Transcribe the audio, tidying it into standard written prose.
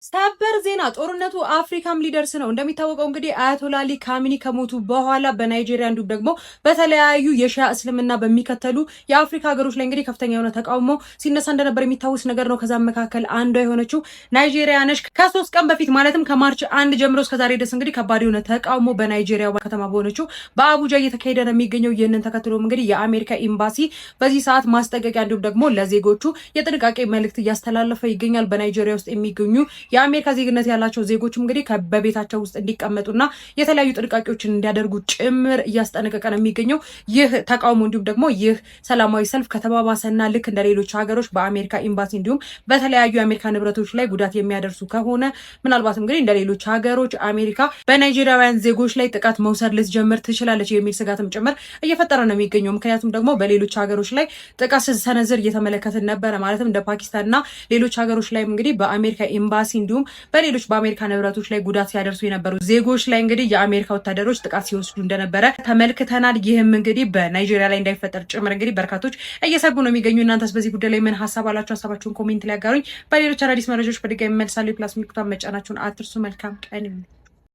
ሰበር ዜና ጦርነቱ አፍሪካም ሊደርስ ነው። እንደሚታወቀው እንግዲህ አያቶላ አሊ ካሚኒ ከሞቱ በኋላ በናይጄሪያ እንዲሁም ደግሞ በተለያዩ የሺያ እስልምና በሚከተሉ የአፍሪካ ሀገሮች ላይ እንግዲህ ከፍተኛ የሆነ ተቃውሞ ሲነሳ እንደነበር የሚታወስ ነገር ነው። ከዛም መካከል አንዷ የሆነችው ናይጄሪያ ነች። ከ3 ቀን በፊት ማለትም ከማርች 1 ጀምሮ እስከዛሬ ድረስ እንግዲህ ከባድ የሆነ ተቃውሞ በናይጄሪያ ከተማ በሆነችው በአቡጃ እየተካሄደ ነው የሚገኘው። ይህንን ተከትሎም እንግዲህ የአሜሪካ ኤምባሲ በዚህ ሰዓት ማስጠንቀቂያ እንዲሁም ደግሞ ለዜጎቹ የጥንቃቄ መልእክት እያስተላለፈ ይገኛል። በናይጄሪያ ውስጥ የሚገኙ የአሜሪካ ዜግነት ያላቸው ዜጎችም እንግዲህ በቤታቸው ውስጥ እንዲቀመጡና የተለያዩ ጥንቃቄዎችን እንዲያደርጉ ጭምር እያስጠነቀቀ ነው የሚገኘው። ይህ ተቃውሞ እንዲሁም ደግሞ ይህ ሰላማዊ ሰልፍ ከተባባሰና ልክ እንደ ሌሎች ሀገሮች በአሜሪካ ኤምባሲ እንዲሁም በተለያዩ የአሜሪካ ንብረቶች ላይ ጉዳት የሚያደርሱ ከሆነ ምናልባትም እንግዲህ እንደ ሌሎች ሀገሮች አሜሪካ በናይጄሪያውያን ዜጎች ላይ ጥቃት መውሰድ ልትጀምር ትችላለች የሚል ስጋትም ጭምር እየፈጠረ ነው የሚገኘው። ምክንያቱም ደግሞ በሌሎች ሀገሮች ላይ ጥቃት ስትሰነዝር እየተመለከትን ነበረ። ማለትም እንደ ፓኪስታንና ሌሎች ሀገሮች ላይ እንግዲህ በአሜሪካ ኤምባሲ እንዲሁም በሌሎች በአሜሪካ ንብረቶች ላይ ጉዳት ሲያደርሱ የነበሩ ዜጎች ላይ እንግዲህ የአሜሪካ ወታደሮች ጥቃት ሲወስዱ እንደነበረ ተመልክተናል። ይህም እንግዲህ በናይጄሪያ ላይ እንዳይፈጠር ጭምር እንግዲህ በርካቶች እየሰጉ ነው የሚገኙ። እናንተስ በዚህ ጉዳይ ላይ ምን ሀሳብ አላችሁ? ሀሳባችሁን ኮሜንት ላይ አጋሩኝ። በሌሎች አዳዲስ መረጃዎች በድጋሚ መልሳለሁ። ፕላስ ምልክቷን መጫናችሁን አትርሱ። መልካም ቀን።